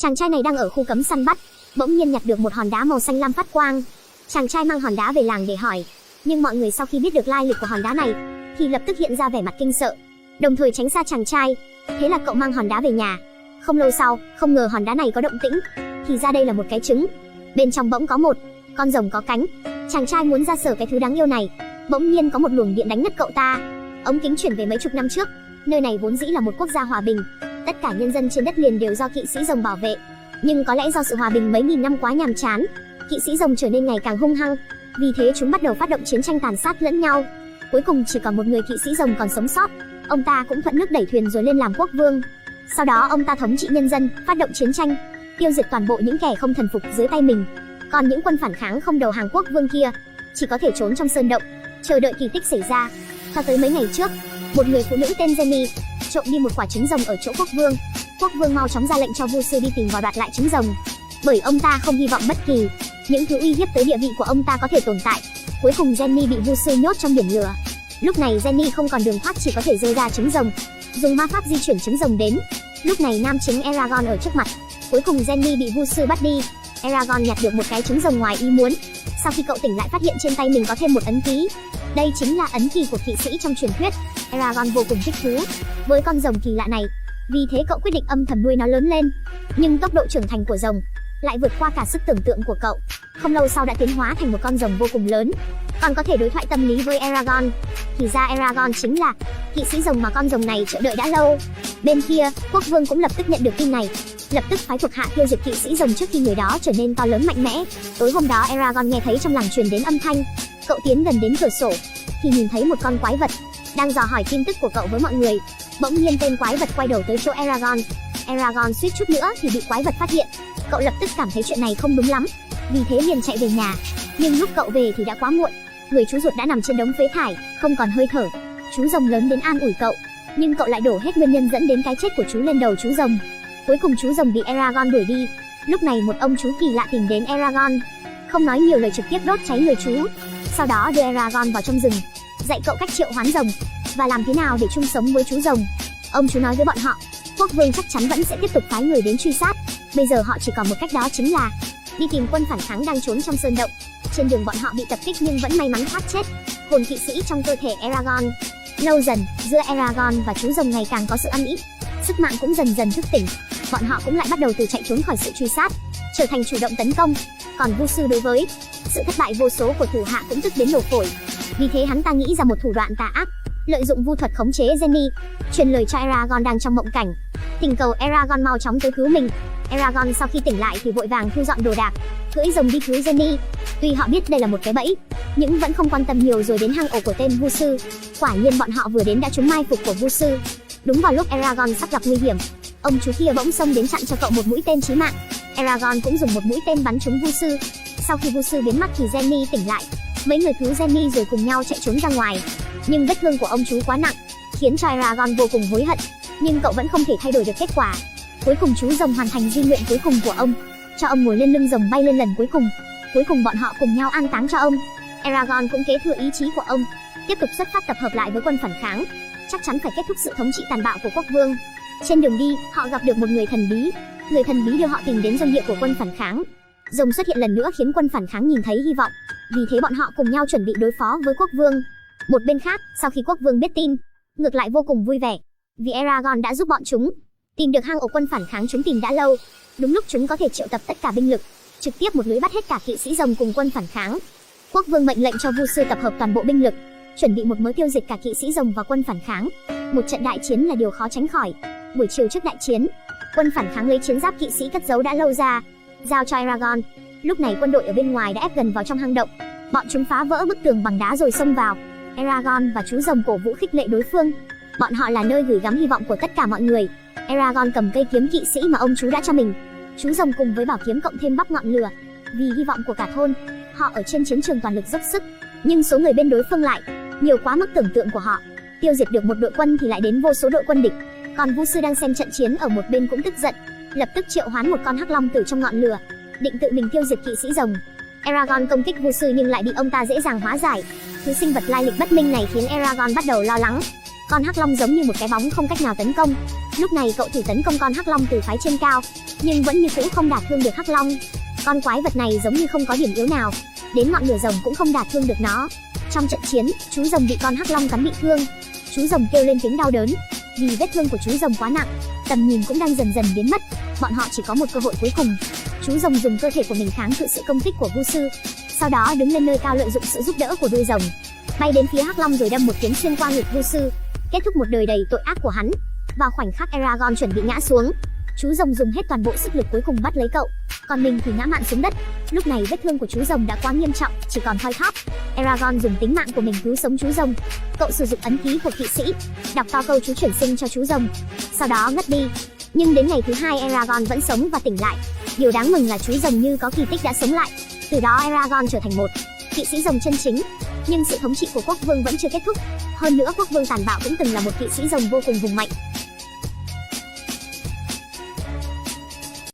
Chàng trai này đang ở khu cấm săn bắt, bỗng nhiên nhặt được một hòn đá màu xanh lam phát quang. Chàng trai mang hòn đá về làng để hỏi, nhưng mọi người sau khi biết được lai lịch của hòn đá này thì lập tức hiện ra vẻ mặt kinh sợ, đồng thời tránh xa chàng trai. Thế là cậu mang hòn đá về nhà. Không lâu sau, không ngờ hòn đá này có động tĩnh, thì ra đây là một cái trứng. Bên trong bỗng có một con rồng có cánh. Chàng trai muốn ra sờ cái thứ đáng yêu này, bỗng nhiên có một luồng điện đánh ngất cậu ta. Ống kính chuyển về mấy chục năm trước, nơi này vốn dĩ là một quốc gia hòa bình, tất cả nhân dân trên đất liền đều do kỵ sĩ rồng bảo vệ. Nhưng có lẽ do sự hòa bình mấy nghìn năm quá nhàm chán, kỵ sĩ rồng trở nên ngày càng hung hăng, vì thế chúng bắt đầu phát động chiến tranh tàn sát lẫn nhau. Cuối cùng chỉ còn một người kỵ sĩ rồng còn sống sót, ông ta cũng thuận nước đẩy thuyền rồi lên làm quốc vương. Sau đó ông ta thống trị nhân dân, phát động chiến tranh, tiêu diệt toàn bộ những kẻ không thần phục dưới tay mình. Còn những quân phản kháng không đầu hàng quốc vương kia chỉ có thể trốn trong sơn động, chờ đợi kỳ tích xảy ra. Cho tới mấy ngày trước, một người phụ nữ tên Jenny trộm đi một quả trứng rồng ở chỗ quốc vương. Quốc vương mau chóng ra lệnh cho vu sư đi tìm và đoạt lại trứng rồng, bởi ông ta không hy vọng bất kỳ những thứ uy hiếp tới địa vị của ông ta có thể tồn tại. Cuối cùng Jenny bị vu sư nhốt trong biển lửa. Lúc này Jenny không còn đường thoát, chỉ có thể rơi ra trứng rồng, dùng ma pháp di chuyển trứng rồng đến. Lúc này nam chính Eragon ở trước mặt. Cuối cùng Jenny bị vu sư bắt đi. Eragon nhặt được một cái trứng rồng ngoài ý muốn. Sau khi cậu tỉnh lại, phát hiện trên tay mình có thêm một ấn ký. Đây chính là ấn ký của kỵ sĩ trong truyền thuyết. Eragon vô cùng thích thú với con rồng kỳ lạ này, vì thế cậu quyết định âm thầm nuôi nó lớn lên. Nhưng tốc độ trưởng thành của rồng lại vượt qua cả sức tưởng tượng của cậu. Không lâu sau đã tiến hóa thành một con rồng vô cùng lớn, còn có thể đối thoại tâm lý với Eragon. Thì ra Eragon chính là kỵ sĩ rồng mà con rồng này chờ đợi đã lâu. Bên kia, quốc vương cũng lập tức nhận được tin này, lập tức phái thuộc hạ tiêu diệt kỵ sĩ rồng trước khi người đó trở nên to lớn mạnh mẽ. Tối hôm đó Eragon nghe thấy trong làng truyền đến âm thanh. Cậu tiến gần đến cửa sổ thì nhìn thấy một con quái vật đang dò hỏi tin tức của cậu với mọi người. Bỗng nhiên tên quái vật quay đầu tới chỗ Eragon. Eragon suýt chút nữa thì bị quái vật phát hiện. Cậu lập tức cảm thấy chuyện này không đúng lắm, vì thế liền chạy về nhà. Nhưng lúc cậu về thì đã quá muộn. Người chú ruột đã nằm trên đống phế thải, không còn hơi thở. Chú rồng lớn đến an ủi cậu, nhưng cậu lại đổ hết nguyên nhân dẫn đến cái chết của chú lên đầu chú rồng. Cuối cùng chú rồng bị Eragon đuổi đi. Lúc này một ông chú kỳ lạ tìm đến Eragon, không nói nhiều lời trực tiếp đốt cháy người chú. Sau đó đưa Eragon vào trong rừng, dạy cậu cách triệu hoán rồng và làm thế nào để chung sống với chú rồng. Ông chú nói với bọn họ, quốc vương chắc chắn vẫn sẽ tiếp tục phái người đến truy sát. Bây giờ họ chỉ còn một cách, đó chính là đi tìm quân phản kháng đang trốn trong sơn động. Trên đường bọn họ bị tập kích nhưng vẫn may mắn thoát chết. Hồn kỵ sĩ trong cơ thể Eragon. Lâu dần, giữa Eragon và chú rồng ngày càng có sự ăn ý, sức mạnh cũng dần dần thức tỉnh. Bọn họ cũng lại bắt đầu từ chạy trốn khỏi sự truy sát, trở thành chủ động tấn công. Còn vu sư đối với sự thất bại vô số của thủ hạ cũng tức đến nổ phổi. Vì thế hắn ta nghĩ ra một thủ đoạn tà ác, lợi dụng vu thuật khống chế Jenny, truyền lời cho Eragon đang trong mộng cảnh, thỉnh cầu Eragon mau chóng tới cứu mình. Eragon sau khi tỉnh lại thì vội vàng thu dọn đồ đạc, cưỡi rồng đi cứu Jenny. Tuy họ biết đây là một cái bẫy, nhưng vẫn không quan tâm nhiều rồi đến hang ổ của tên vu sư. Quả nhiên bọn họ vừa đến đã trúng mai phục của vu sư. Đúng vào lúc Eragon sắp gặp nguy hiểm, ông chú kia bỗng xông đến chặn cho cậu một mũi tên chí mạng. Eragon cũng dùng một mũi tên bắn trúng vu sư. Sau khi vu sư biến mất thì Jenny tỉnh lại. Mấy người cứu Jenny rồi cùng nhau chạy trốn ra ngoài. Nhưng vết thương của ông chú quá nặng, khiến cho Eragon vô cùng hối hận. Nhưng cậu vẫn không thể thay đổi được kết quả. Cuối cùng chú rồng hoàn thành di nguyện cuối cùng của ông, cho ông ngồi lên lưng rồng bay lên lần cuối cùng. Cuối cùng bọn họ cùng nhau an táng cho ông. Eragon cũng kế thừa ý chí của ông, tiếp tục xuất phát tập hợp lại với quân phản kháng, chắc chắn phải kết thúc sự thống trị tàn bạo của quốc vương. Trên đường đi, họ gặp được một người thần bí. Người thần bí đưa họ tìm đến doanh địa của quân phản kháng. Rồng xuất hiện lần nữa khiến quân phản kháng nhìn thấy hy vọng, vì thế bọn họ cùng nhau chuẩn bị đối phó với quốc vương. Một bên khác, sau khi quốc vương biết tin, ngược lại vô cùng vui vẻ, vì Eragon đã giúp bọn chúng tìm được hang ổ quân phản kháng chúng tìm đã lâu. Đúng lúc chúng có thể triệu tập tất cả binh lực, trực tiếp một lưới bắt hết cả kỵ sĩ rồng cùng quân phản kháng. Quốc vương mệnh lệnh cho vu sư tập hợp toàn bộ binh lực, chuẩn bị một mớ tiêu diệt cả kỵ sĩ rồng và quân phản kháng. Một trận đại chiến là điều khó tránh khỏi. Buổi chiều trước đại chiến, quân phản kháng lấy chiến giáp kỵ sĩ cất giấu đã lâu ra, giao cho Eragon. Lúc này quân đội ở bên ngoài đã ép gần vào trong hang động. Bọn chúng phá vỡ bức tường bằng đá rồi xông vào. Eragon và chú rồng cổ vũ khích lệ đối phương. Bọn họ là nơi gửi gắm hy vọng của tất cả mọi người. Eragon cầm cây kiếm kỵ sĩ mà ông chú đã cho mình. Chú rồng cùng với bảo kiếm cộng thêm bắp ngọn lửa. Vì hy vọng của cả thôn, họ ở trên chiến trường toàn lực dốc sức. Nhưng số người bên đối phương lại nhiều quá mức tưởng tượng của họ. Tiêu diệt được một đội quân thì lại đến vô số đội quân địch. Còn vu sư đang xem trận chiến ở một bên cũng tức giận, lập tức triệu hoán một con hắc long từ trong ngọn lửa, định tự mình tiêu diệt kỵ sĩ rồng. Eragon công kích vu sư nhưng lại bị ông ta dễ dàng hóa giải. Thứ sinh vật lai lịch bất minh này khiến Eragon bắt đầu lo lắng. Con hắc long giống như một cái bóng không cách nào tấn công, Lúc này cậu thử tấn công con hắc long từ phái trên cao, nhưng vẫn như cũ không đả thương được hắc long. Con quái vật này giống như không có điểm yếu nào, đến ngọn lửa rồng cũng không đả thương được nó. Trong trận chiến, chú rồng bị con hắc long cắn bị thương. Chú rồng kêu lên tiếng đau đớn, vì vết thương của chú rồng quá nặng, tầm nhìn cũng đang dần dần biến mất. Bọn họ chỉ có một cơ hội cuối cùng. Chú rồng dùng cơ thể của mình kháng cự sự công kích của Vu sư, sau đó đứng lên nơi cao lợi dụng sự giúp đỡ của đuôi rồng, bay đến phía hắc long rồi đâm một kiếm xuyên qua ngực Vu sư, kết thúc một đời đầy tội ác của hắn. Vào khoảnh khắc Eragon chuẩn bị ngã xuống, chú rồng dùng hết toàn bộ sức lực cuối cùng bắt lấy cậu, còn mình thì ngã mạn xuống đất. Lúc này vết thương của chú rồng đã quá nghiêm trọng, chỉ còn thoi thóp. Eragon dùng tính mạng của mình cứu sống chú rồng. Cậu sử dụng ấn ký của kỵ sĩ, đọc to câu chú chuyển sinh cho chú rồng, sau đó ngất đi. Nhưng đến ngày thứ hai Eragon vẫn sống và tỉnh lại. Điều đáng mừng là chú rồng như có kỳ tích đã sống lại. Từ đó Eragon trở thành một kỵ sĩ rồng chân chính. Nhưng sự thống trị của quốc vương vẫn chưa kết thúc. Hơn nữa quốc vương tàn bạo cũng từng là một kỵ sĩ rồng vô cùng hùng mạnh.